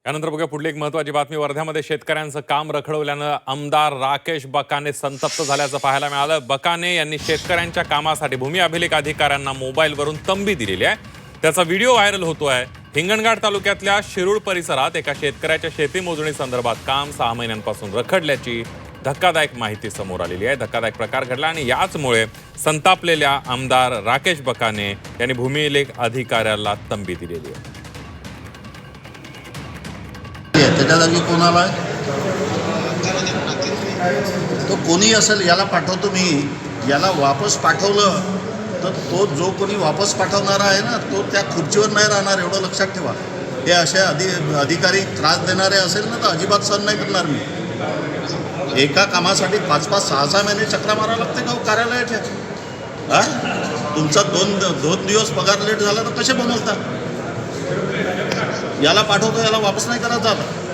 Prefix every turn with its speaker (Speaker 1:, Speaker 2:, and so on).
Speaker 1: यानंतर बघा पुढली एक महत्त्वाची बातमी। वर्ध्यामध्ये शेतकऱ्यांचं काम रखडवल्यानं आमदार राकेश बकाने संतप्त झाल्याचं पाहायला मिळालं। बकाने यांनी शेतकऱ्यांच्या कामासाठी भूमी अभिलेख अधिकाऱ्यांना मोबाईलवरून तंबी दिलेली आहे। त्याचा व्हिडिओ व्हायरल होतोय। हिंगणघाट तालुक्यातल्या शिरूळ परिसरात एका शेतकऱ्याच्या शेती मोजणी संदर्भात काम 6 महिन्यांपासून रखडल्याची धक्कादायक माहिती समोर आलेली आहे। धक्कादायक प्रकार घडला आणि याचमुळे संतापलेल्या आमदार राकेश बकाने यांनी भूमी अभिलेख अधिकाऱ्याला तंबी दिलेली आहे।
Speaker 2: त्याच्या जागी कोणाला तो कोणी असेल याला पाठवतो मी। याला वापस पाठवलं तर तो जो कोणी वापस पाठवणारा आहे ना तो त्या खुर्चीवर नाही राहणार, एवढं लक्षात ठेवा। हे असे अधिकारी त्रास देणारे असेल ना तर अजिबात सहन नाही करणार मी। एका कामासाठी 5-5, 6-6 महिने चक्रा मारावं लागते का कार्यालयाच्या? तुमचा दोन दिवस पगार लेट झाला तर कसे बनवता? याला पाठवतो, याला वापस नाही करायचं आता।